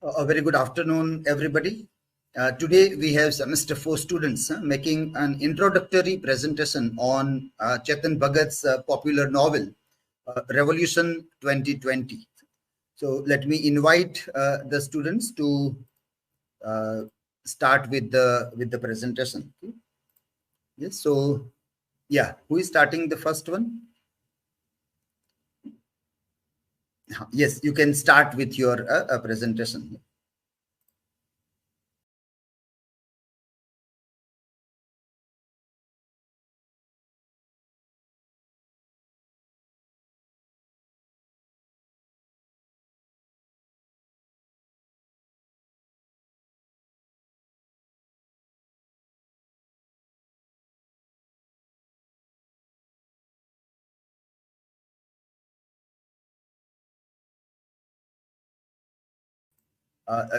A very good afternoon, everybody. Today we have semester 4 students making an introductory presentation on Chetan Bhagat's popular novel, Revolution 2020. So let me invite the students to start with the presentation. Yes. So yeah, who is starting the first one? Yes, you can start with your presentation.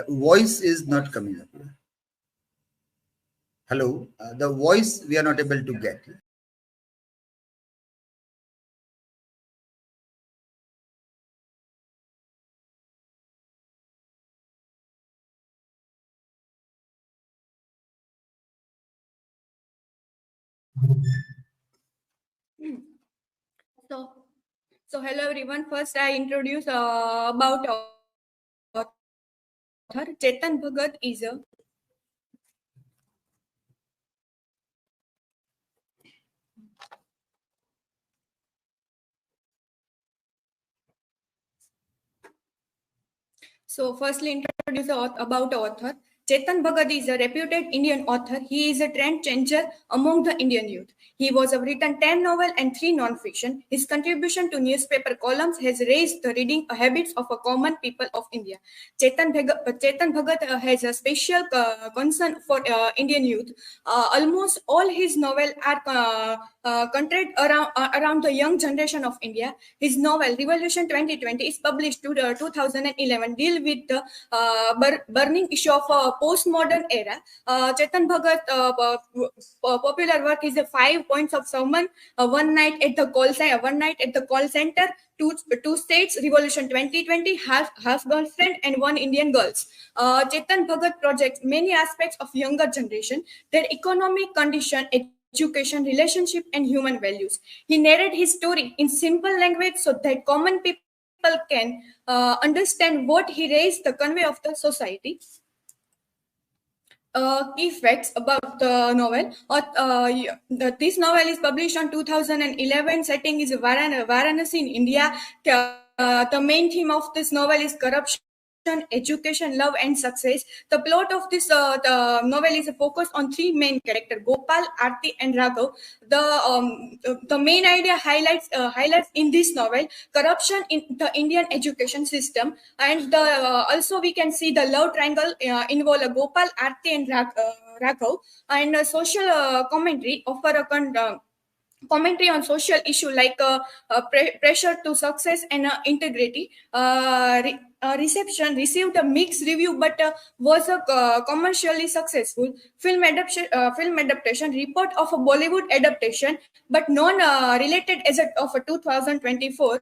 Voice is not coming up. Hello, the voice we are not able to get. So, so hello everyone. First, I introduce about author Chetan Bhagat is a So, firstly, introduce about author. Chetan Bhagat is a reputed Indian author. He is a trend changer among the Indian youth. He was written 10 novels and 3 non-fiction. His contribution to newspaper columns has raised the reading habits of a common people of India. Chetan Bhagat has a special concern for Indian youth. Almost all his novels are centered around the young generation of India. His novel Revolution 2020 is published to 2011, deal with the burning issue of a postmodern era. Chetan Bhagat popular work is the 5 points of sermon, one night at the call center, two states, Revolution 2020, half girlfriend and one Indian girls. Chetan Bhagat projects many aspects of younger generation, their economic condition, education, relationship, and human values. He narrated his story in simple language so that common people can understand what he raised the convey of the society. Key facts about the novel. This novel is published on 2011. Setting is Varanasi in India. The main theme of this novel is corruption, education, love, and success. The plot of this the novel is focused on 3 main characters: Gopal, Aarti, and Raghav. The main idea highlights in this novel corruption in the Indian education system, and also we can see the love triangle involve Gopal, Aarti, and Raghav, and social commentary offer a commentary on social issue like pressure to success and integrity. Reception received a mixed review, but was commercially successful. Film adaptation report of a Bollywood adaptation, but non-related as of 2024.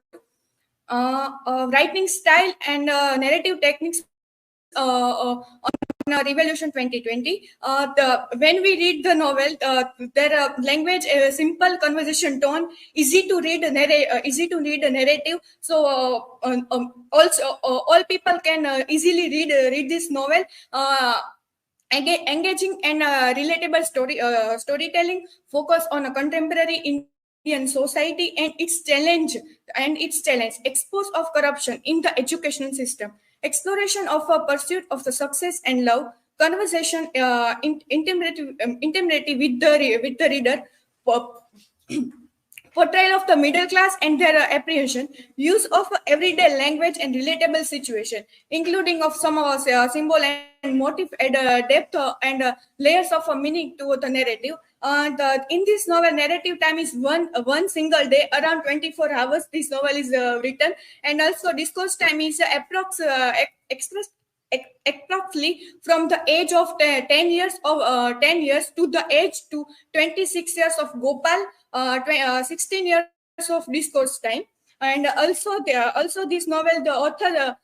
Writing style and narrative techniques on Revolution 2020. When we read the novel, their language, simple conversation tone, easy to read a narrative. So also all people can easily read this novel. Engaging and relatable storytelling focus on a contemporary Indian society and its challenge expose of corruption in the educational system, exploration of a pursuit of the success and love, conversation intimacy with the reader, portrayal of the middle class and their apprehension, use of everyday language and relatable situation, including of some of symbol and motive, add depth and layers of meaning to the narrative. In this novel, narrative time is one single day, around 24 hours. This novel is written, and also discourse time is expressed approximately from the age of 10 years to the age to 26 years of Gopal, 16 years of discourse time. And also this novel, the author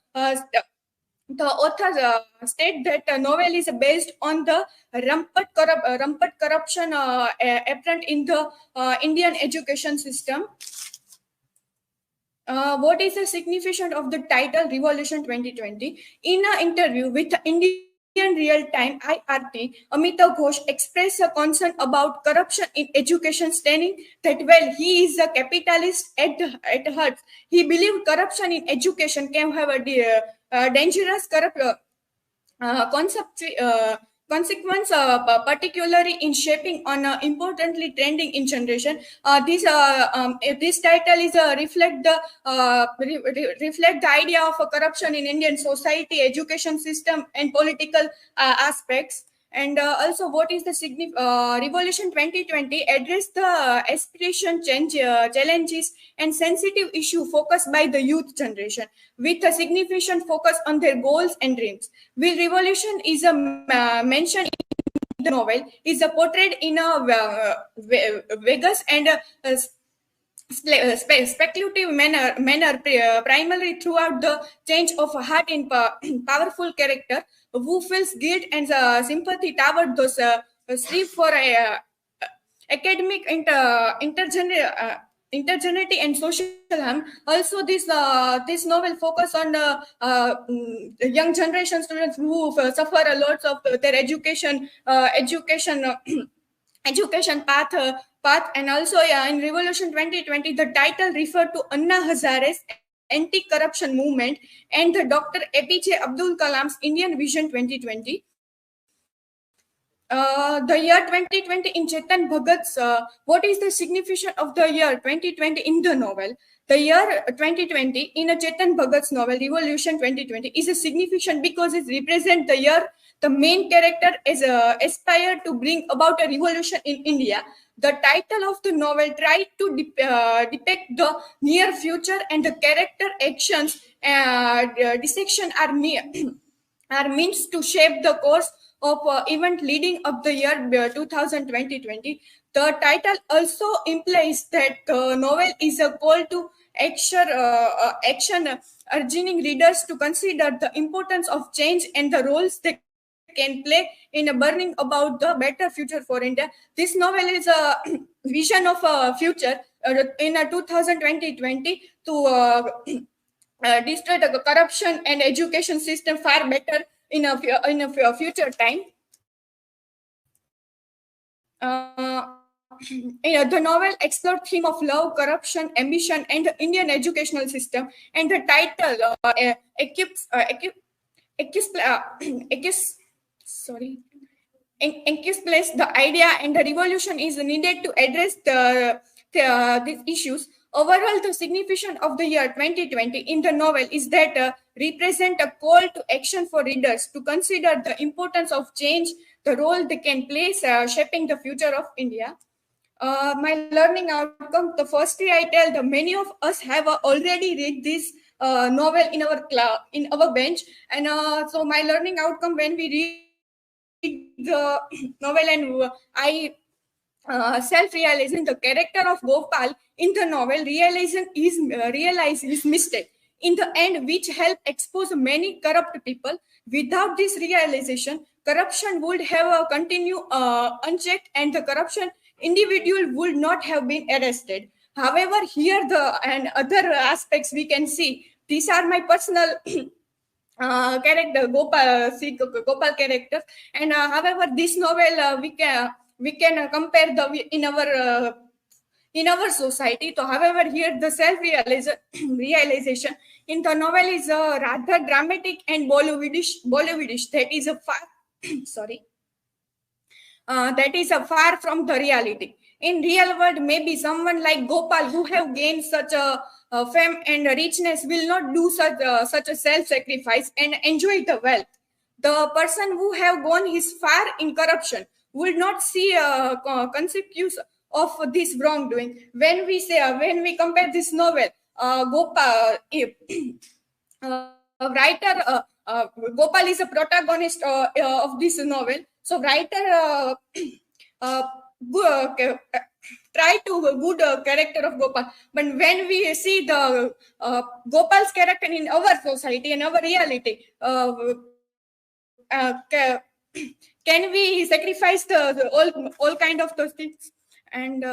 the author state that the novel is based on the rampant corruption apparent in the Indian education system. What is the significance of the title Revolution 2020? In an interview with Indian Real-Time IRT, Amitav Ghosh expressed a concern about corruption in education, stating that while he is a capitalist at heart, he believed corruption in education can have a dangerous concept, consequence, particularly in shaping on importantly trending in generation. This title is reflect the idea of corruption in Indian society, education system, and political aspects. And also, what is the Revolution 2020 address the aspiration challenges and sensitive issue focused by the youth generation with a significant focus on their goals and dreams. Will revolution is a mention in the novel is portrayed in a Vegas and speculative manner primarily throughout the change of heart in powerful character who feels guilt and sympathy toward those strive for academic intergenity and social harm. Also, this novel focus on young generation students who suffer a lot of their education path. And also in Revolution 2020 the title referred to Anna Hazare's anti-corruption movement and the Dr. APJ Abdul Kalam's Indian Vision 2020. The year 2020 in Chetan Bhagat's what is the significance of the year 2020 in the novel? The year 2020 in a Chetan Bhagat's novel Revolution 2020 is a significant because it represents the year the main character is aspired to bring about a revolution in India. The title of the novel tried to depict the near future, and the character actions dissection are means to shape the course of event leading up the year 2020. The title also implies that the novel is a call to action urging readers to consider the importance of change and the roles they can play in bringing about the better future for India. This novel is a vision of a future in 2020 to destroy the corruption and education system far better in a future time. The novel explored theme of love, corruption, ambition, and the Indian educational system. And the title encapsulates the idea, and the revolution is needed to address these issues. Overall, the significance of the year 2020 in the novel is that represent a call to action for readers to consider the importance of change, the role they can play shaping the future of India. My learning outcome, the firstly I tell the many of us have already read this novel in our bench, and so my learning outcome when we read the novel, and I self-realizing the character of Gopal in the novel, realize his mistake in the end, which help expose many corrupt people. Without this realization, corruption would have continued unchecked, and the corruption individual would not have been arrested. However, here and other aspects we can see. These are my personal character, Gopal characters, and however, this novel we can compare in our society. So, however, here the realization in the novel is rather dramatic and Bollywoodish. That is a far sorry. That is far from the reality. In real world, maybe someone like Gopal who have gained such a fame and richness will not do such a self-sacrifice and enjoy the wealth. The person who have gone his far in corruption will not see consequences of this wrongdoing. When we compare this novel, Gopal, writer Gopal is a protagonist of this novel. So writer try to good character of Gopal. But when we see the Gopal's character in our society and our reality, can we sacrifice the all kind of those things? And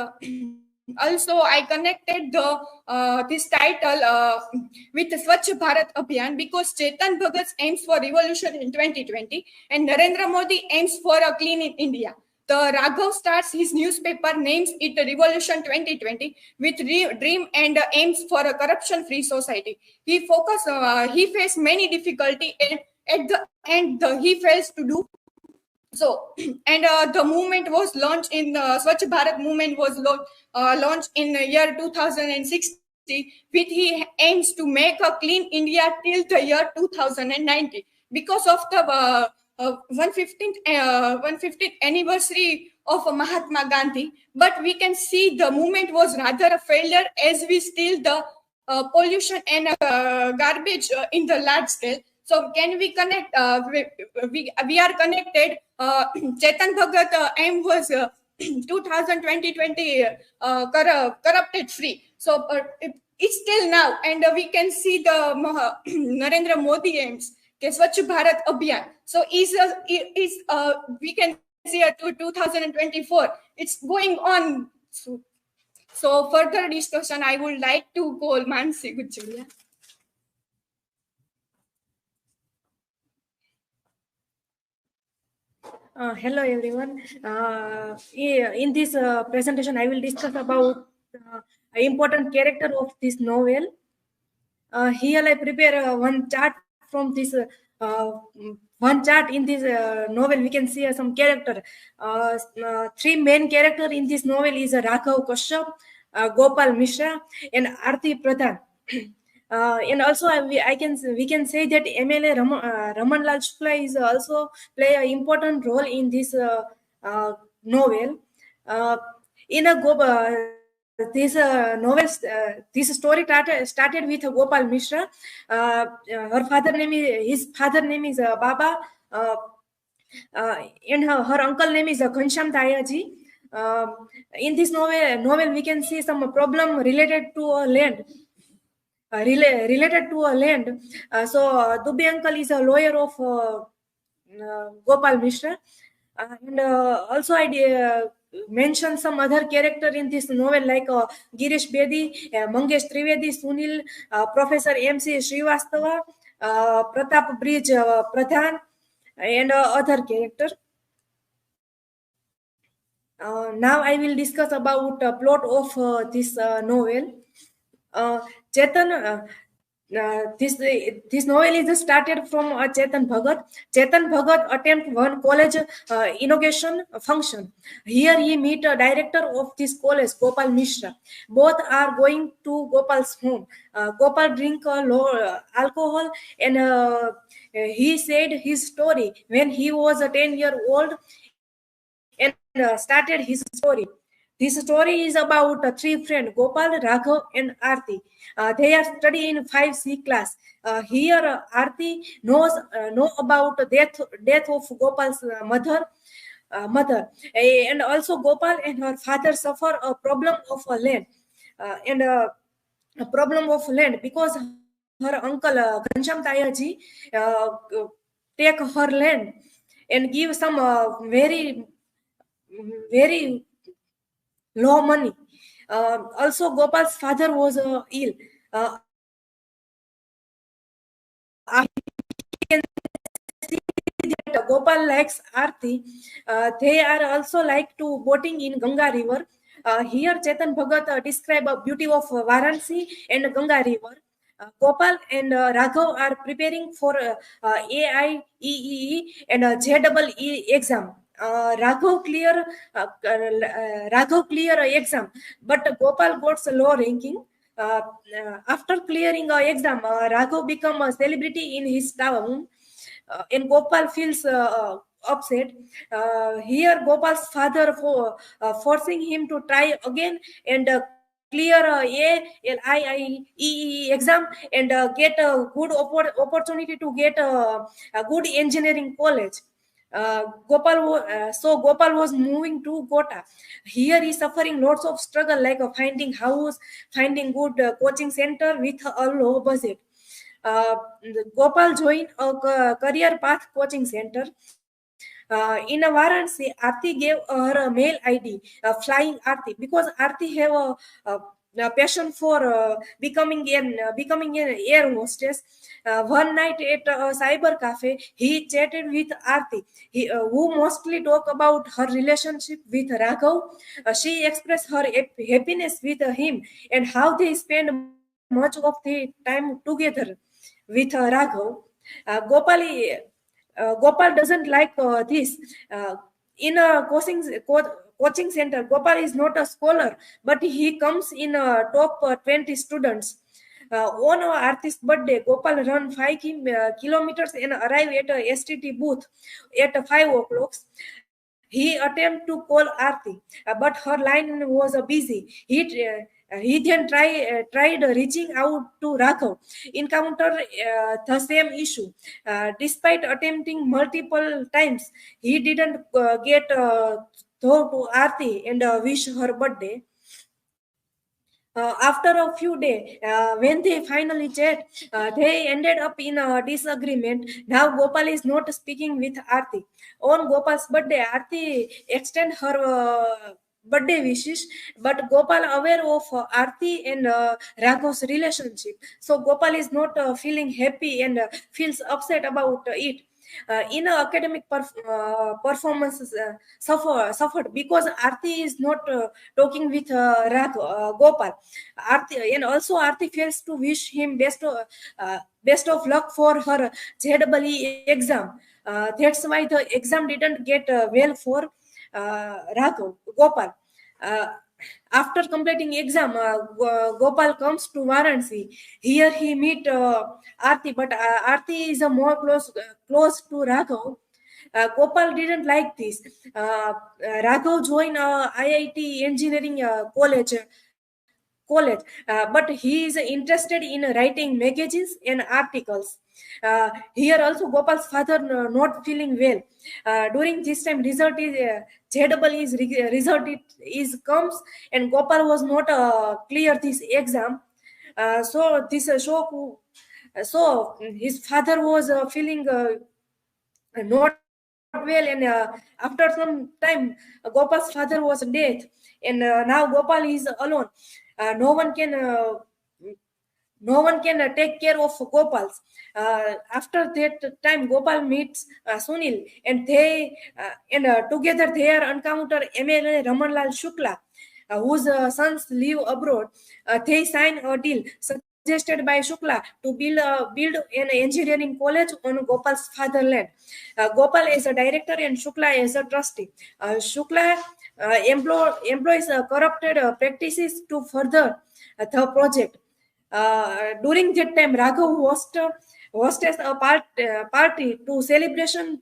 also I connected the this title with the Swachh Bharat Abhiyan because Chetan Bhagat aims for revolution in 2020 and Narendra Modi aims for a clean in India. The Raghav starts his newspaper, names it Revolution 2020 with dream and aims for a corruption-free society. He faced many difficulty and at the end he fails to do so. And the movement was launched in Swachh Bharat movement was launched in the year 2060 with he aims to make a clean India till the year 2090 because of the 115th anniversary of Mahatma Gandhi. But we can see the movement was rather a failure as we still the pollution and garbage in the large scale. So can we connect? We are connected. Chetan Bhagat aim was 2020 corrupted free. So it's still now, and we can see the Narendra Modi aims. Swachh Bharat Abhiyan. So we can see to 2024. It's going on. So further discussion, I would like to call Mansi Gujaria. Hello everyone. In this presentation, I will discuss about important character of this novel. Here I prepare one chart from this one chart in this novel. We can see some character. Three main character in this novel is Raghav Kashyap, Gopal Mishra, and Arti Pradhan. And also we can say that MLA Raman Lal Shukla is also play an important role in this novel. In a this novel, this story started with Gopal Mishra. His father name is Baba, and her uncle name is Ghansham Dayaji. In this novel, we can see some problem related to land. Related to a land. So Dubey uncle is a lawyer of Gopal Mishra. And also I mention some other character in this novel like Girish Bedi, Mangesh Trivedi, Sunil, Professor MC Srivastava, Pratap Bridge Pradhan, and other character. Now I will discuss about plot of this novel. Chetan, this novel is started from Chetan Bhagat. Chetan Bhagat attend one college inauguration function. Here he meet a director of this college, Gopal Mishra. Both are going to Gopal's home. Gopal drink alcohol and he said his story when he was 10-year-old and started his story. This story is about three friends, Gopal, Raghav, and Arti. They are studying in 5C class. Here, Arti know about death of Gopal's mother, and also Gopal and her father suffer a problem of land, and a problem of land because her uncle Ghansham Tayaji take her land and give some very low money. Also, Gopal's father was ill. I can see that Gopal likes Arti. They are also like to boating in Ganga River. Here, Chetan Bhagat describe a beauty of Varanasi and Ganga River. Gopal and Raghav are preparing for AIEEE and JEE exam. Raghav clear exam, but Gopal got a low ranking. After clearing a exam, Raghav become a celebrity in his town, and Gopal feels upset. Here, Gopal's father forcing him to try again and clear AIEEE exam and get a good opportunity to get a good engineering college. Gopal was moving to Kota. Here he's suffering lots of struggle, like finding house, finding good coaching center with a low budget. Gopal joined a career path coaching center. In a Varanasi, Aarti gave her a mail ID, Flying Aarti, because Aarti have a passion for becoming an air hostess. One night at a cyber cafe, he chatted with Aarti, who mostly talk about her relationship with Raghav. She expressed her happiness with him and how they spend much of the time together with Raghav. Gopal doesn't like this. In a coaching center, Gopal is not a scholar, but he comes in top 20 students. On our artist's birthday, Gopal run 5 kilometers and arrive at a STT booth at 5 o'clock. He attempt to call Aarti, but her line was busy. He then tried reaching out to Raghav, encounter the same issue. Despite attempting multiple times, he didn't get through to Aarti and wish her birthday. After a few days, when they finally chat, they ended up in a disagreement. Now Gopal is not speaking with Aarti. On Gopal's birthday, Aarti extend her birthday wishes, but Gopal aware of Aarti and Raghav's relationship. So Gopal is not feeling happy and feels upset about it. In academic performances suffered because Aarti is not talking with Gopal. Aarti fails to wish him best of luck for her JEE exam. That's why the exam didn't get well for Gopal. Uh, After completing exam, Gopal comes to Varanasi. Here he meet Aarti, but Aarti is more close to Raghav. Gopal didn't like this. Raghav joined IIT engineering college, but he is interested in writing magazines and articles. Here also Gopal's father not feeling well. During this time, result is comes, and Gopal was not clear this exam. So this show, so his father was feeling not well, and after some time, Gopal's father was dead, and now Gopal is alone. No one can take care of Gopal's. After that time, Gopal meets Sunil, and together they are encounter MLA Ramanlal Shukla, whose sons live abroad. They sign a deal suggested by Shukla to build an engineering college on Gopal's fatherland. Gopal is a director and Shukla is a trustee. Shukla employs corrupted practices to further the project. During that time, Raghav hosted a party to celebrating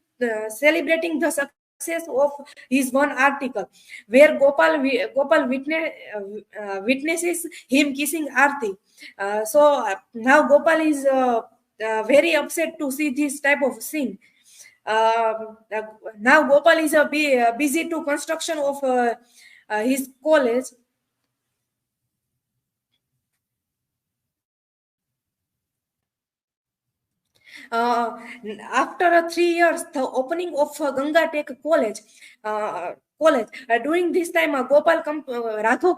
the success of his one article, where Gopal witnesses him kissing Aarti. Now Gopal is very upset to see this type of scene. Now Gopal is busy to construction of his college. After 3 years, the opening of Ganga Tech College. During this time, Raghav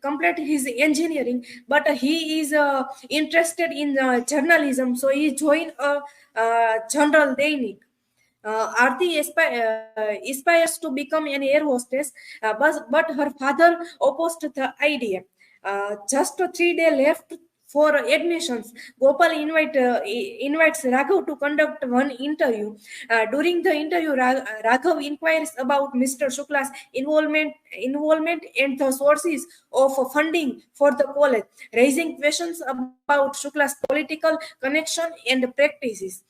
complete his engineering, but he is interested in journalism, so he joined a General Dainik. Aarti aspires to become an air hostess, but her father opposed the idea. Just 3 days left for admissions. Gopal invites Raghav to conduct one interview. During the interview, Raghav inquires about Mr. Shukla's involvement and the sources of funding for the college, raising questions about Shukla's political connection and practices.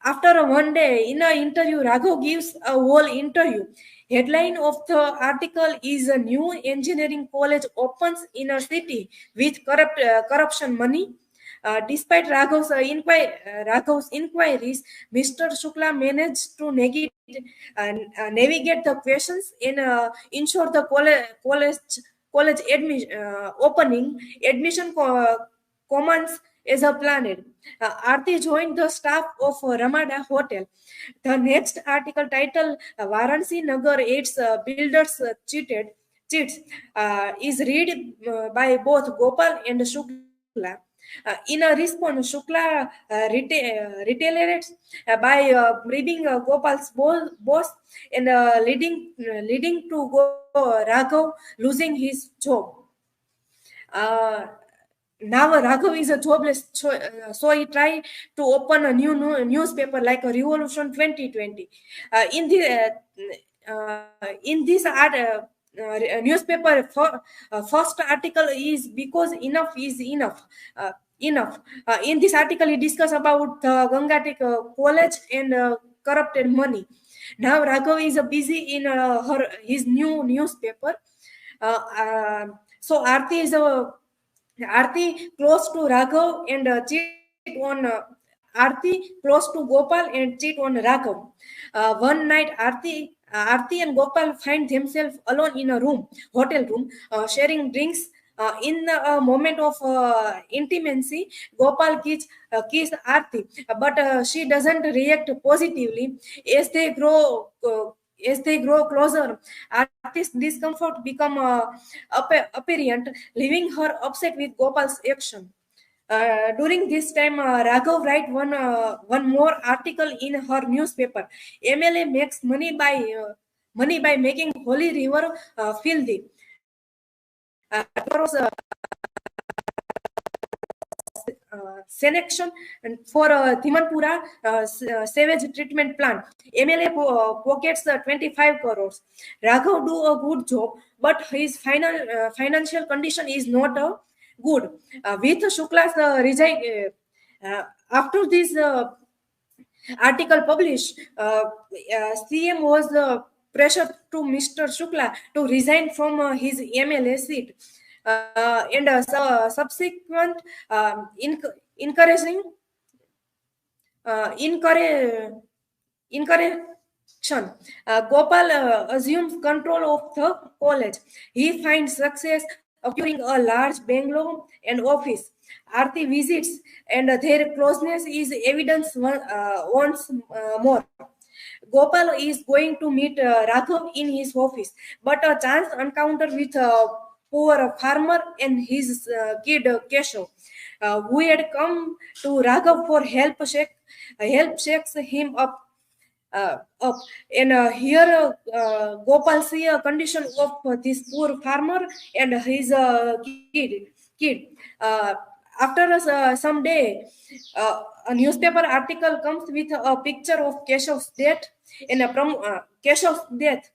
After one day in an interview, Raghav gives a whole interview. Headline of the article is a new engineering college opens in a city with corruption money. Despite Raghav's inquiries, Mr. Shukla managed to navigate the questions and ensure the college opening admission commence as a planned. Aarti joined the staff of Ramada Hotel. The next article titled Varanasi Nagar Aids Builders Cheats is read by both Gopal and Shukla. In a response, Shukla retaliates by bribing Gopal's boss and leading to Raghav losing his job. Now Raghav is a jobless, so he tried to open a new newspaper like a Revolution 2020. In this newspaper, first article is because enough is enough. Enough. In this article, he discuss about the Gangatic college and corrupted money. Now Raghav is busy in his new newspaper. So Aarti close to Raghav and cheat on Aarti close to Gopal and cheat on Raghav. One night, Aarti and Gopal find themselves alone in a hotel room, sharing drinks. In a moment of intimacy, Gopal kiss Aarti, but she doesn't react positively. As they grow closer, Aarti's discomfort become apparent, leaving her upset with Gopal's action. During this time, Raghav write one more article in her newspaper. MLA makes money by making Holy River filthy. There was selection for Thimanpura sewage treatment plant. MLA pockets 25 crores. Raghav do a good job, but his financial condition is not good. With Shukla's resign, after this article published, CM was pressured to Mr. Shukla to resign from his MLA seat. And subsequent encouraging encouragement. Gopal assumes control of the college. He finds success acquiring a large bungalow and office. Aarti visits, and their closeness is evidenced once more. Gopal is going to meet Raghav in his office, but a chance encounter with a poor farmer and his kid Keshav, who had come to Raghav for help, shakes him up. And here Gopal see a condition of this poor farmer and his kid. After some day, a newspaper article comes with a picture of Keshav's death, and from Keshav's death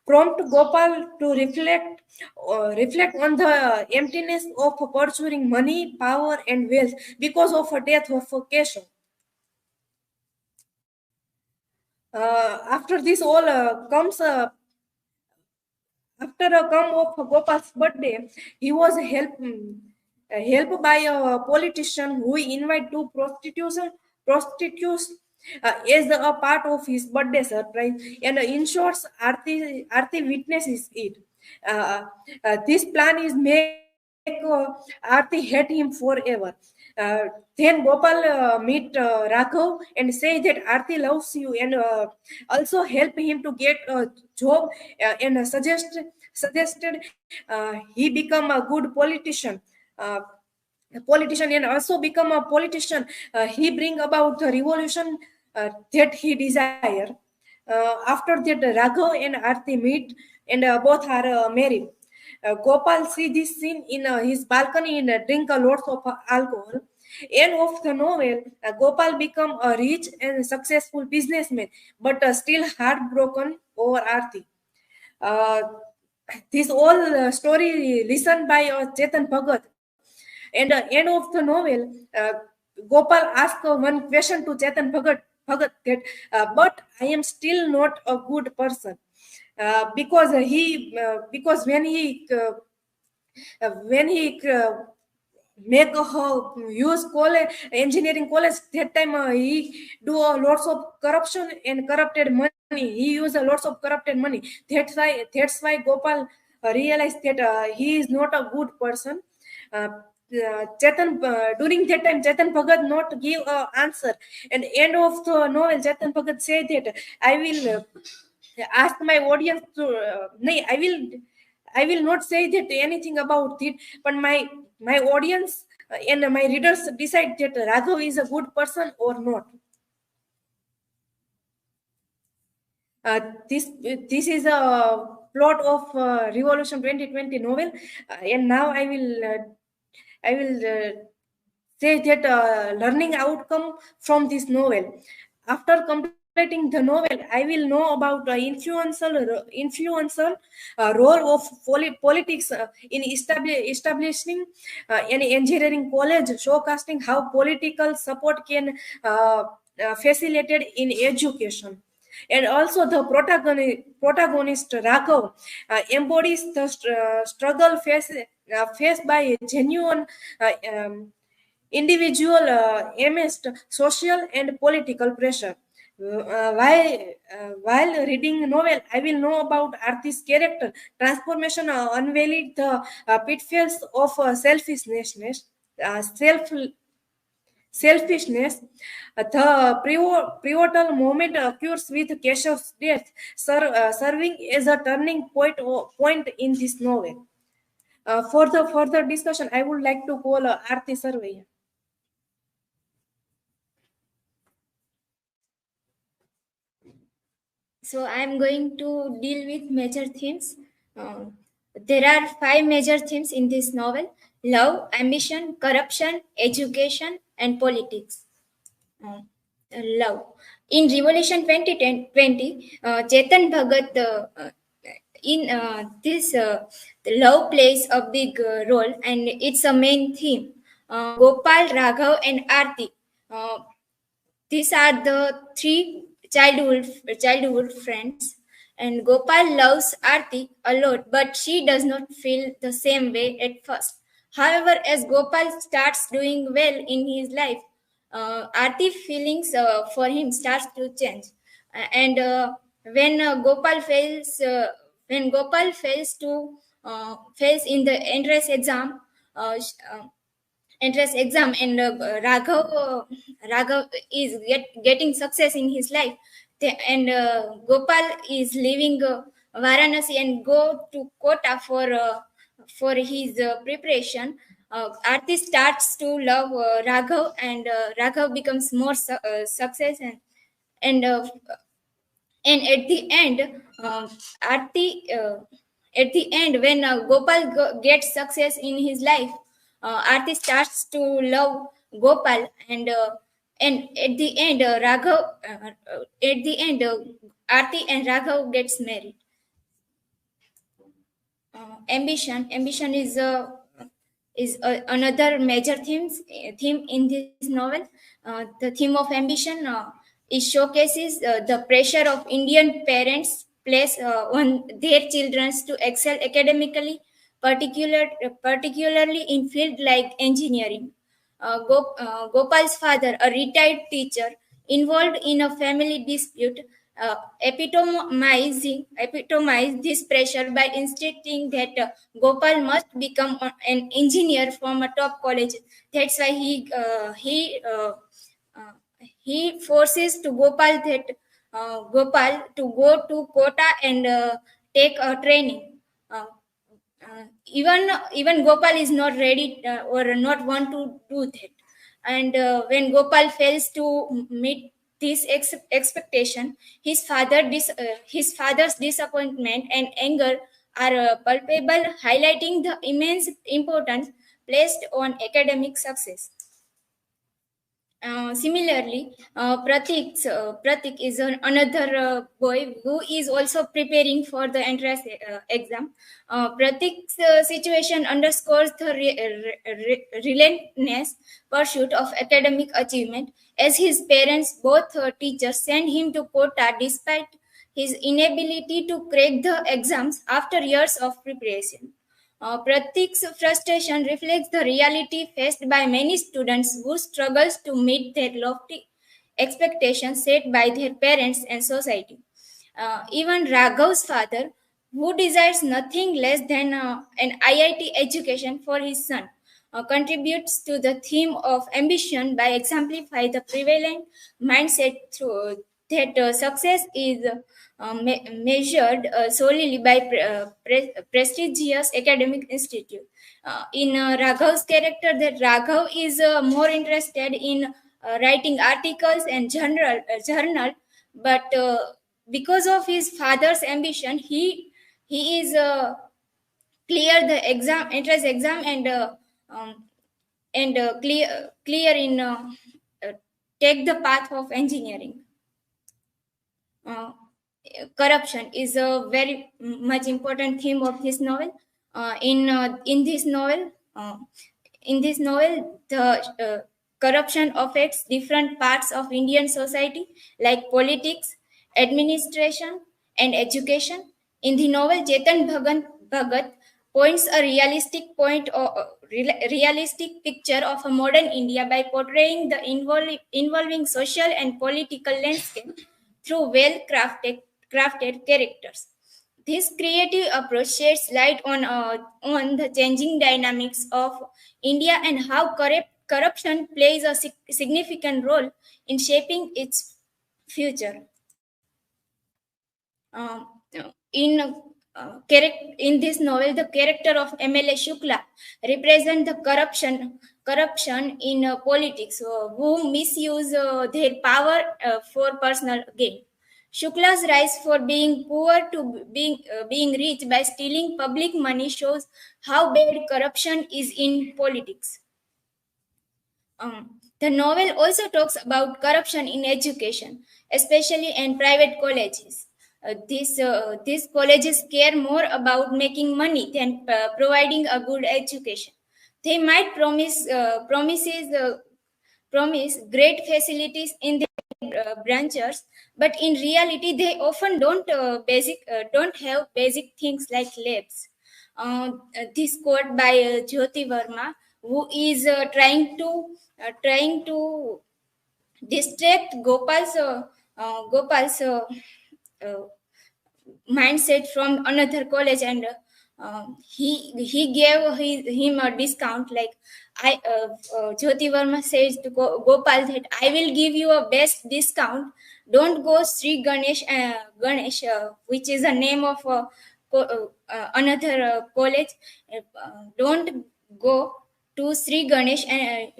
prompt Gopal to reflect on the emptiness of pursuing money, power, and wealth because of the death of Keshav. After this all comes after a come of Gopal's birthday, he was helped by a politician who invited two prostitutes as a part of his birthday surprise, and ensures Aarti witnesses it. This plan is make Aarti hate him forever. Then Gopal meet Raghav and say that Aarti loves you, and also help him to get a job, and suggested he become a good politician. And also become a politician. He bring about the revolution that he desire. After that, Raghav and Aarti meet, and both are married. Gopal see this scene in his balcony and drink a lot of alcohol. End of the novel, Gopal become a rich and successful businessman, but still heartbroken over Aarti. This whole story listened by Chetan Bhagat. And the end of the novel, Gopal asked one question to Chetan Bhagat that, but I am still not a good person, because when he make a use college engineering college. That time he do lots of corruption and corrupted money. He use lots of corrupted money. That's why Gopal realized that he is not a good person. Chetan during that time Chetan Bhagat not give a answer, and end of the novel Chetan Bhagat said that I will ask my audience to nay, I will not say that anything about it, but my audience and my readers decide that Raghav is a good person or not. This is a plot of Revolution 2020 novel, and now I will say that learning outcome from this novel. After completing the novel, I will know about the influential role of politics in establishing an engineering college, showcasing how political support can facilitate in education. And also the protagonist Raghav embodies the struggle faced by genuine individual amidst social and political pressure. While reading novel, I will know about Arti's character transformation, unveiling the pitfalls of selfishness. The pivotal moment occurs with Keshav's death, serving as a turning point in this novel. For the further discussion, I would like to call Arti Sarvaiya. So I'm going to deal with major themes. There are 5 major themes in this novel: love, ambition, corruption, education, and politics. Uh, Love. In Revolution 2020, Chetan Bhagat, in this, the love plays a big role, and it's a main theme. Gopal, Raghav, and Aarti. These are the 3 childhood friends, and Gopal loves Aarti a lot, but she does not feel the same way at first. However, as Gopal starts doing well in his life, Aarti feelings for him starts to change. And when Gopal fails in the entrance exam, and Raghav is getting success in his life, and Gopal is leaving Varanasi and go to Kota for his preparation. Aarti starts to love Raghav, and Raghav becomes more success, and uh, and at the end, Aarti at the end, when Gopal gets success in his life, Aarti starts to love Gopal, and at the end, Aarti and Raghav gets married. Ambition is another major theme in this novel. The theme of ambition is showcases the pressure of Indian parents place on their children to excel academically, particularly in field like engineering. Gopal's father, a retired teacher, involved in a family dispute, epitomized this pressure by insisting that Gopal must become an engineer from a top college. That's why he forces to Gopal to go to Kota and take a training. Even Gopal is not ready or not want to do that. And when Gopal fails to meet this expectation, his father's disappointment and anger are palpable, highlighting the immense importance placed on academic success. Similarly, Pratik is another boy who is also preparing for the entrance exam. Pratik's situation underscores the relentless pursuit of academic achievement, as his parents, both teachers, send him to Kota despite his inability to crack the exams after years of preparation. Pratik's frustration reflects the reality faced by many students who struggles to meet their lofty expectations set by their parents and society. Even Raghav's father, who desires nothing less than an IIT education for his son, contributes to the theme of ambition by exemplifying the prevalent mindset through that success is measured solely by prestigious academic institute. In Raghav's character, that Raghav is more interested in writing articles and journal, but because of his father's ambition, he is clear the exam entrance exam um, and clear in uh, take the path of engineering. uh, Corruption is a very much important theme of this novel. In this novel, the corruption affects different parts of Indian society, like politics, administration, and education. In the novel, Bhagat points a realistic picture of a modern India by portraying the involving social and political landscape through crafted characters. This creative approach sheds light on the changing dynamics of India and how corruption plays a significant role in shaping its future. Um, in this novel, the character of MLA Shukla represents the corruption in politics, who misuse their power for personal gain. Shukla's rise for being poor to being rich by stealing public money shows how bad corruption is in politics. The novel also talks about corruption in education, especially in private colleges. These colleges care more about making money than providing a good education. They might promise great facilities in their branches, but in reality, they often don't have basic things like labs. This quote by Jyoti Verma, who is trying to distract Gopal's uh, mindset from another college, and he gave him a discount. Like Jyoti Verma says to Gopal that I will give you a best discount. Don't go Sri Ganesh, which is the name of another college. Don't go to Sri Ganesh and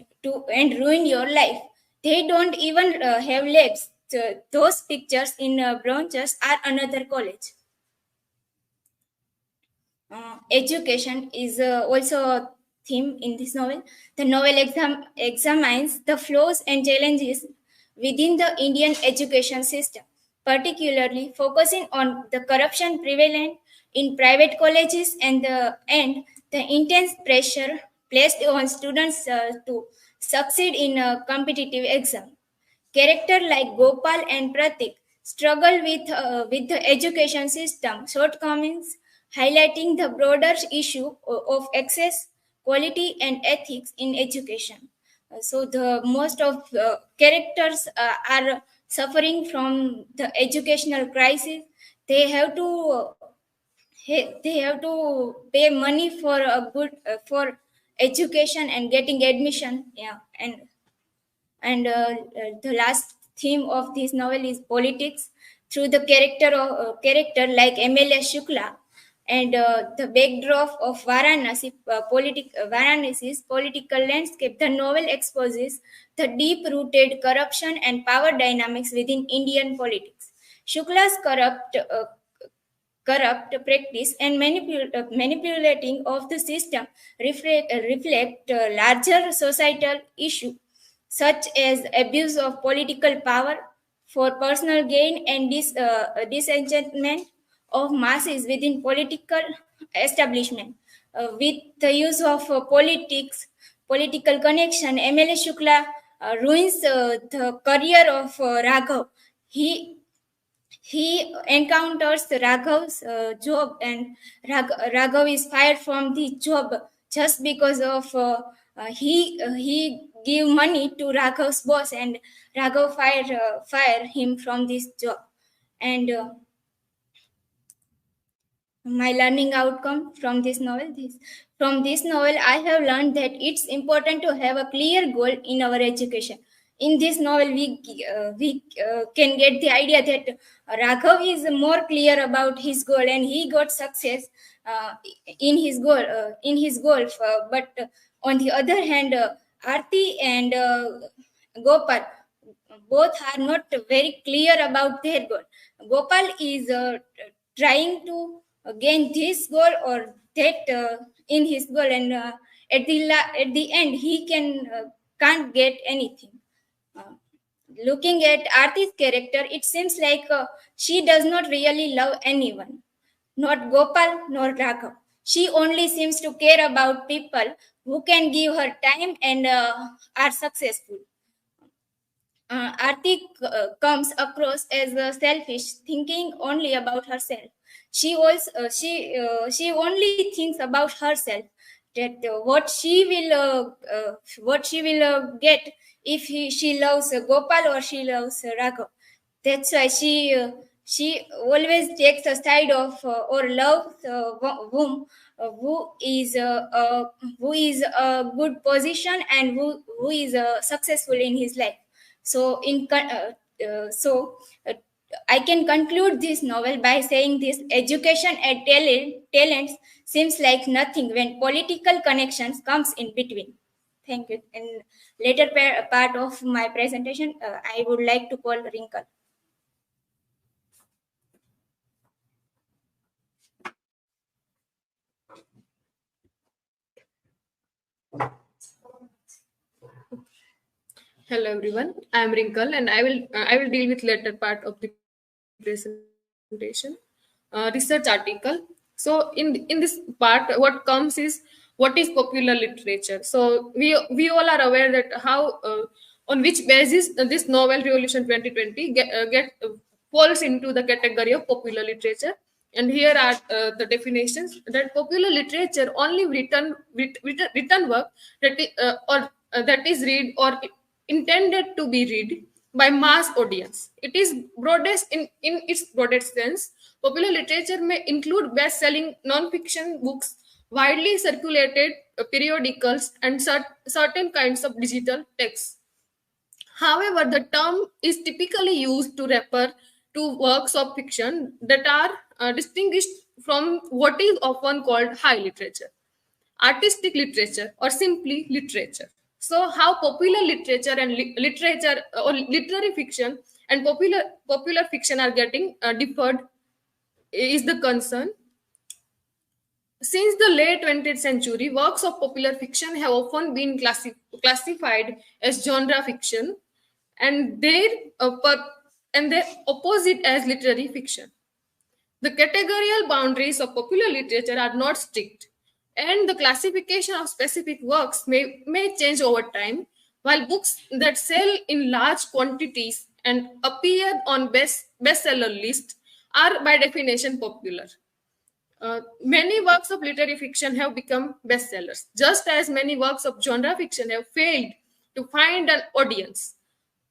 ruin your life. They don't even have labs. So those pictures in branches are another college. Education is also a theme in this novel. The novel examines the flaws and challenges within the Indian education system, particularly focusing on the corruption prevalent in private colleges and the intense pressure placed on students to succeed in a competitive exam. Characters like Gopal and Pratik struggle with the education system shortcomings, highlighting the broader issue of access, quality, and ethics in education. So the most of characters are suffering from the educational crisis. They have to they have to pay money for a good for education and getting admission. Yeah, and the last theme of this novel is politics through the character like MLA Shukla and the backdrop of Varanasi's political landscape. The novel exposes the deep-rooted corruption and power dynamics within Indian politics. Shukla's corrupt practice and manipulating of the system reflect larger societal issue such as abuse of political power for personal gain and disenchantment of masses within political establishment. With the use of political connection, MLA Shukla ruins the career of Raghav. He He encounters Raghav's job, and Raghav is fired from the job just because of he give money to Raghav's boss, and Raghav fire him from this job. And my learning outcome from this novel, from this novel I have learned that it's important to have a clear goal in our education. In this novel we can get the idea that Raghav is more clear about his goal, and he got success uh, in his goal, but on the other hand, Arti and Gopal both are not very clear about their goal. Gopal is trying to gain this goal or that in his goal, and at the end he can't get anything. Uh, Looking at Arti's character, it seems like she does not really love anyone, not Gopal nor Raghav. She only seems to care about people who can give her time and are successful. Arti comes across as selfish, thinking only about herself. She only thinks about herself, that what she will get if she loves Gopal or she loves Raghav. That's why she always takes a side of or loves who is a good position, and who is successful in his life. So I can conclude this novel by saying this: education and talents seems like nothing when political connections comes in between. Thank you. And later part of my presentation, I would like to call Wrinkle. Hello everyone, I am Wrinkle, and I will deal with later part of the presentation, research article. So in this part, what comes is what is popular literature. So we all are aware that how on which basis this novel Revolution 2020 falls into the category of popular literature. And here are the definitions: that popular literature only written work that is read or intended to be read by mass audience. It is in its broadest sense. Popular literature may include best-selling non-fiction books, widely circulated periodicals, and certain kinds of digital texts. However, the term is typically used to refer to works of fiction that are distinguished from what is often called high literature, artistic literature, or simply literature. So, how popular literature and literature or literary fiction and popular fiction are getting differed is the concern. Since the late 20th century, works of popular fiction have often been classified as genre fiction, and their opposite as literary fiction. The categorical boundaries of popular literature are not strict, and the classification of specific works may change over time, while books that sell in large quantities and appear on bestseller lists are by definition popular. Many works of literary fiction have become bestsellers, just as many works of genre fiction have failed to find an audience.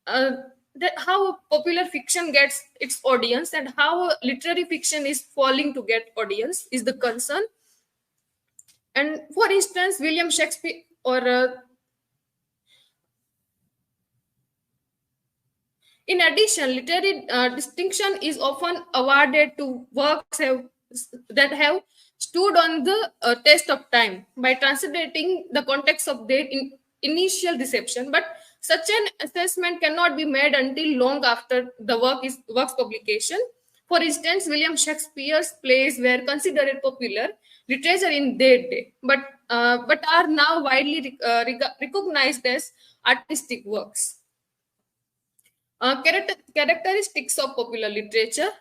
Uh, that how popular fiction gets its audience and how literary fiction is falling to get audience is the concern. And for instance, William Shakespeare or in addition, literary distinction is often awarded to that have stood on the test of time by translating the context of their initial reception. But such an assessment cannot be made until long after the work's publication. For instance, William Shakespeare's plays were considered popular literature in their day, but are now widely recognized as artistic works. Characteristics of popular literature: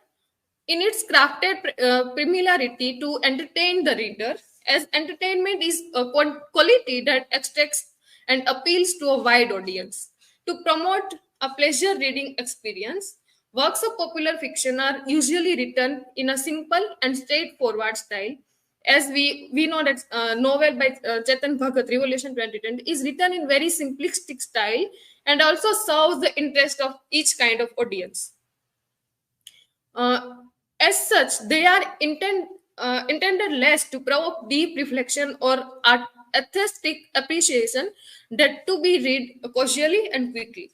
in its crafted familiarity to entertain the reader, as entertainment is a quality that extracts and appeals to a wide audience. To promote a pleasure reading experience, Works of popular fiction are usually written in a simple and straightforward style. As we know that novel by Chetan Bhagat, Revolution 2020, is written in very simplistic style and also serves the interest of each kind of audience. As such, they are intended less to provoke deep reflection or artistic appreciation that to be read casually and quickly.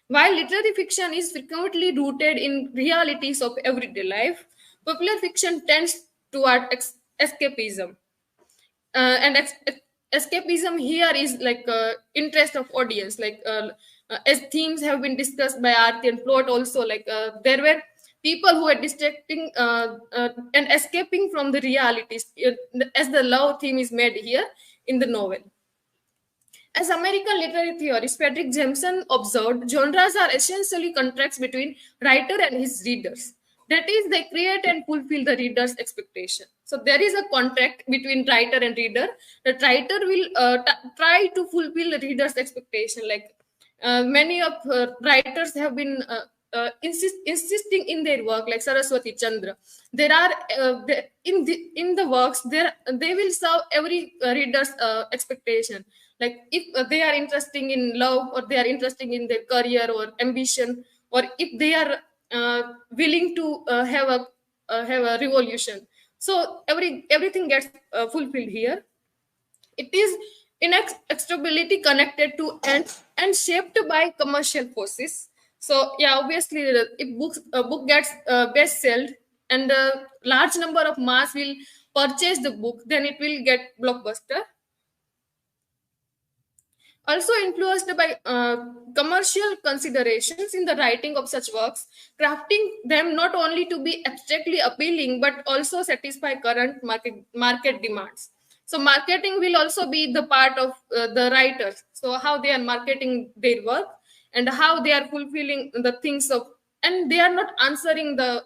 While literary fiction is frequently rooted in realities of everyday life, popular fiction tends toward escapism. And escapism here is like interest of audience, like as themes have been discussed by Aarti and plot also, like there were people who were distracting and escaping from the realities, as the love theme is made here in the novel. As American literary theorist Frederick Jameson observed, genres are essentially contracts between writer and his readers. That is, they create and fulfill the reader's expectation. So there is a contract between writer and reader. The writer will try to fulfill the reader's expectation. Like many of writers have been insisting in their work, like Saraswati Chandra. There are in the works there they will serve every reader's expectation. Like if they are interested in love, or they are interested in their career or ambition, or if they are willing to have a revolution. So everything gets fulfilled here. It is inextricably connected to and shaped by commercial forces. So yeah, obviously, if a book gets best sold and a large number of mass will purchase the book, then it will get blockbuster. Also influenced by commercial considerations in the writing of such works, crafting them not only to be abstractly appealing but also satisfy current market demands. So marketing will also be the part of the writers. So how they are marketing their work and how they are fulfilling the things of, and they are not answering the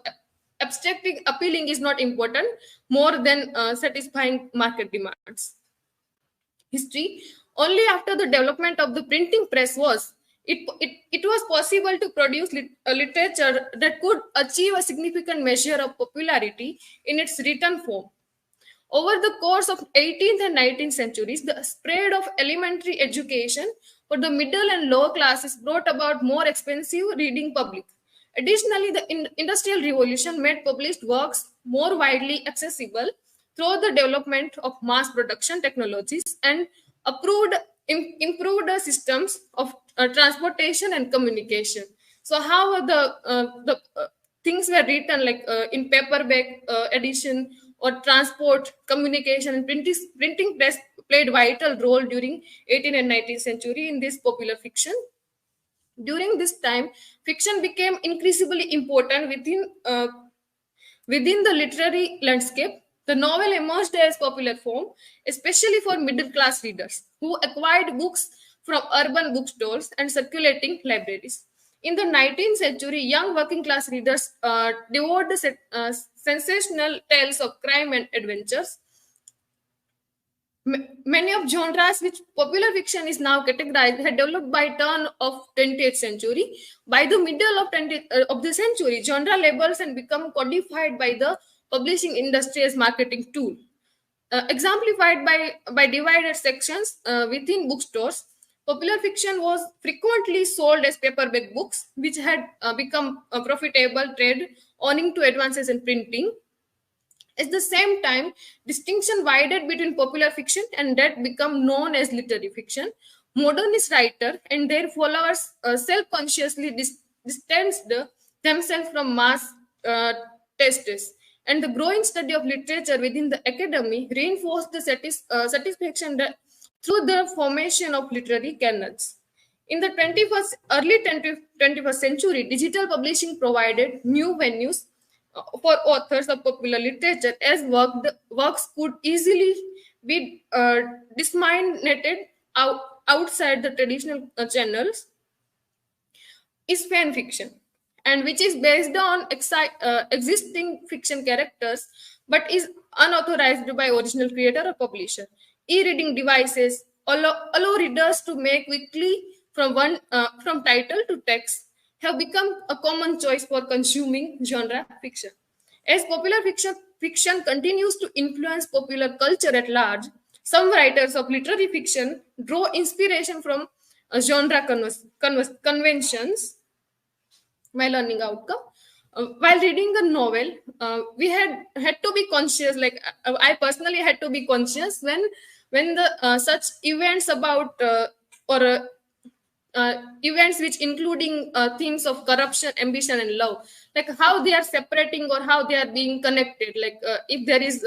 abstractly appealing is not important more than satisfying market demands. History, only after the development of the printing press it was possible to produce a literature that could achieve a significant measure of popularity in its written form. Over the course of 18th and 19th centuries, the spread of elementary education for the middle and lower classes brought about more expensive reading public. Additionally, the Industrial Revolution made published works more widely accessible through the development of mass production technologies and improved systems of transportation and communication. So, how the things were written, like in paperback edition or transport, communication, and printing press played vital role during 18th and 19th century in this popular fiction. During this time, fiction became increasingly important within the literary landscape. The novel emerged as popular form, especially for middle class readers who acquired books from urban bookstores and circulating libraries. In the 19th century, young working class readers devoured the sensational tales of crime and adventures. Many of genres which popular fiction is now categorized had developed by turn of 20th century. By the middle of the century, genre labels had become codified by the publishing industry as marketing tool. Exemplified by divided sections within bookstores, popular fiction was frequently sold as paperback books, which had become a profitable trade owing to advances in printing. At the same time, distinction widened between popular fiction and that become known as literary fiction. Modernist writers and their followers self-consciously distanced themselves from mass tastes, and the growing study of literature within the academy reinforced the satisfaction that through the formation of literary canons. In the early 21st century, digital publishing provided new venues for authors of popular literature, as works could easily be disseminated outside the traditional channels. Is fan fiction, and which is based on existing fiction characters but is unauthorized by original creator or publisher. E-reading devices allow readers to make quickly from title to text, have become a common choice for consuming genre fiction. As popular fiction continues to influence popular culture at large, some writers of literary fiction draw inspiration from genre conventions. My learning outcome. While reading the novel, we had to be conscious. Like I personally had to be conscious when the such events about events which including themes of corruption, ambition, and love, like how they are separating or how they are being connected. Like if there is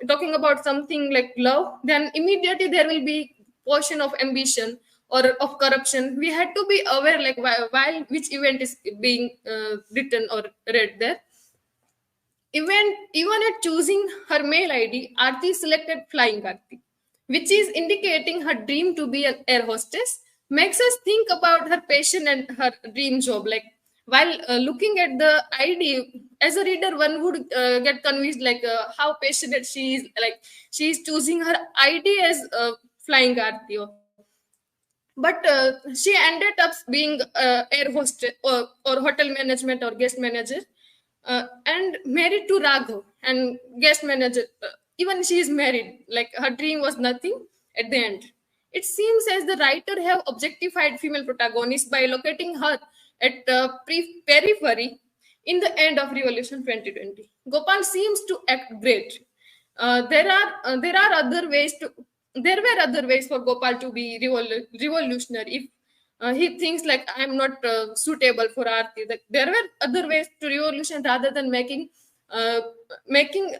talking about something like love, then immediately there will be portion of ambition or of corruption. We had to be aware, like while which event is being written or read there. Even at choosing her mail ID, Aarti selected Flying Aarti, which is indicating her dream to be an air hostess, makes us think about her passion and her dream job. Like while looking at the ID, as a reader, one would get convinced like how passionate she is. Like she is choosing her ID as Flying Aarti. But she ended up being air hostess or hotel management or guest manager, and married to Raghav and guest manager. Even she is married, like her dream was nothing at the end. It seems as the writer have objectified female protagonists by locating her at periphery in the end of Revolution 2020. Gopal seems to act great. There are other ways to. There were other ways for Gopal to be revolutionary. If he thinks like I'm not suitable for Aarti, that there were other ways to revolution rather than uh, making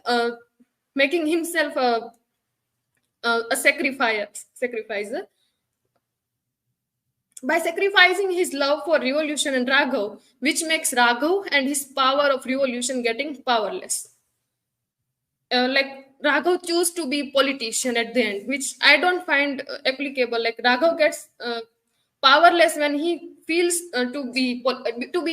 making himself a sacrificer. By sacrificing his love for revolution and Raghav, which makes Raghav and his power of revolution getting powerless. Like Raghav choose to be politician at the end, which I don't find applicable. Like Raghav gets powerless when he feels to be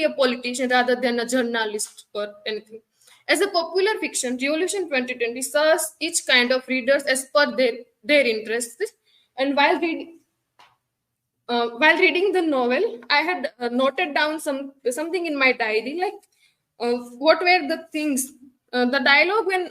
a politician rather than a journalist or anything. As a popular fiction, Revolution 2020 serves each kind of readers as per their interests. And while reading the novel, I had noted down something in my diary, like what were the things. The dialogue when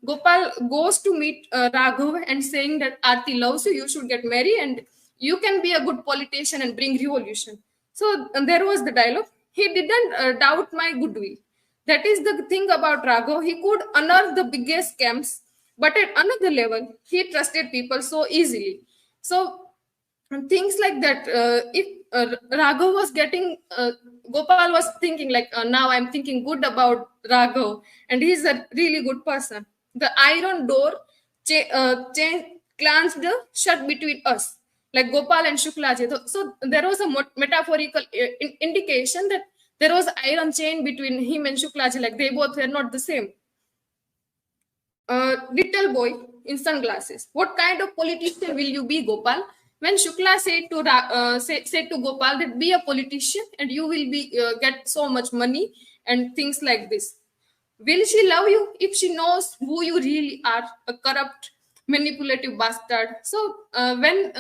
Gopal goes to meet Raghav and saying that Aarti loves you, you should get married, and you can be a good politician and bring revolution. So there was the dialogue. He didn't doubt my goodwill. That is the thing about Raghav. He could unearth the biggest scams, but at another level, he trusted people so easily. So and things like that, if Raghav was getting Gopal was thinking like now I'm thinking good about Raghav and he's a really good person. The iron door clenched shut between us, like Gopal and Shuklaji. So there was a metaphorical indication that there was iron chain between him and Shuklaji, like they both were not the same. Little boy in sunglasses, what kind of politician will you be, Gopal? When Shukla said to Gopal that be a politician and you will be get so much money and things like this. Will she love you if she knows who you really are, a corrupt, manipulative bastard? So when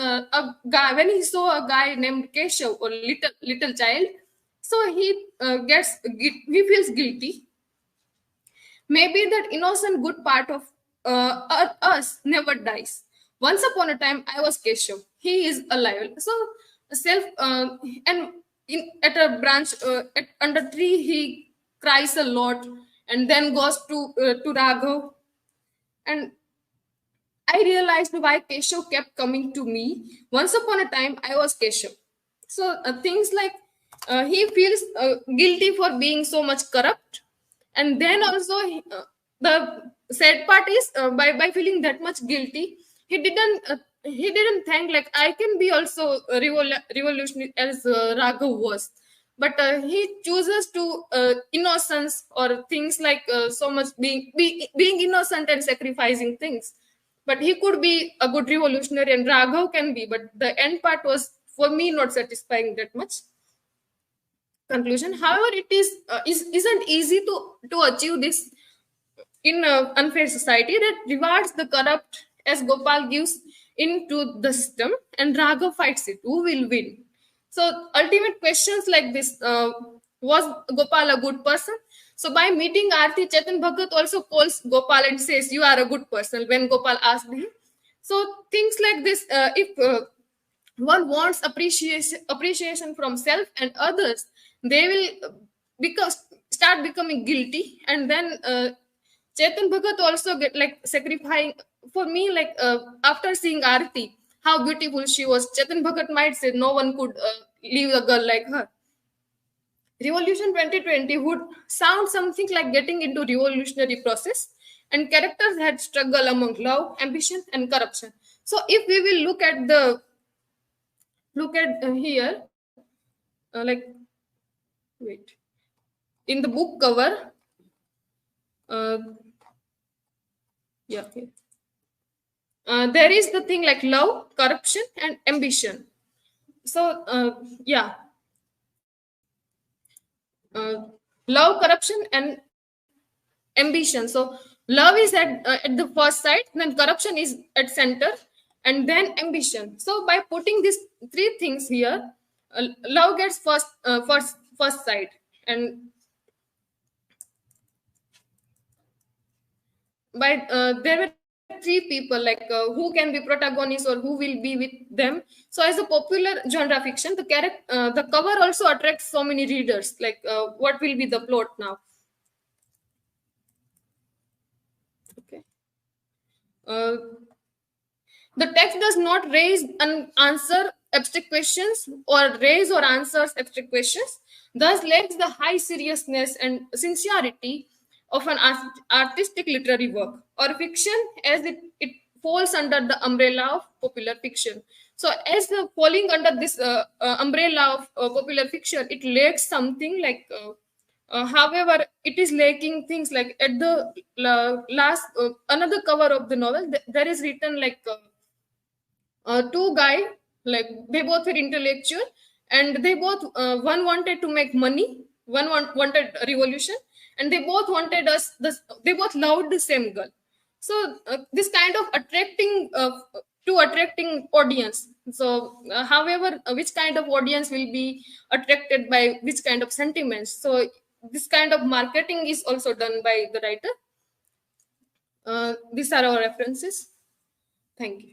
he saw a guy named Keshav or little child, so he feels guilty. Maybe that innocent good part of us never dies. Once upon a time, I was Keshav. He is alive. So and at a branch under tree, he cries a lot and then goes to Raghav. And I realized why Keshav kept coming to me. Once upon a time, I was Keshav. So things like he feels guilty for being so much corrupt, and then also the sad part is by feeling that much guilty, he didn't think like I can be also a revolutionary as Raghav was, but he chooses to innocence or things like so much being innocent and sacrificing things. But he could be a good revolutionary and Raghav can be, but the end part was for me not satisfying that much. Conclusion, however, it isn't easy to achieve this in an unfair society that rewards the corrupt, as Gopal gives into the system and Raghav fights it. Who will win? So ultimate questions like this, was Gopal a good person? So by meeting Aarti, Chetan Bhagat also calls Gopal and says, you are a good person, when Gopal asked him. So things like this, if one wants appreciation from self and others, they will start becoming guilty, and then Chetan Bhagat also get like sacrificing. For me, like after seeing Aarti, how beautiful she was, Chetan Bhagat might say no one could leave a girl like her. Revolution 2020 would sound something like getting into revolutionary process, and characters had struggle among love, ambition, and corruption. So if we will look at here, like wait, in the book cover, uh, yeah, okay. There is the thing like love, corruption, and ambition. So yeah, love, corruption, and ambition. So love is at the first side, then corruption is at center, and then ambition. So by putting these three things here, love gets first side, and by there were three people like who can be protagonists or who will be with them. So as a popular genre fiction, the cover also attracts so many readers, like what will be the plot now. Okay. uh, the text does not raise and answer abstract questions or raise or answers abstract questions, thus lacks the high seriousness and sincerity of an artistic literary work or fiction, as it falls under the umbrella of popular fiction. So as the falling under this umbrella of popular fiction, it lacks something like however, it is lacking things like at the last another cover of the novel, there is written like two guys, like they both were intellectual, and they both one wanted to make money, wanted a revolution, and they both wanted they both loved the same girl. So this kind of attracting audience. So however, which kind of audience will be attracted by which kind of sentiments, so this kind of marketing is also done by the writer. These are our references. Thank you.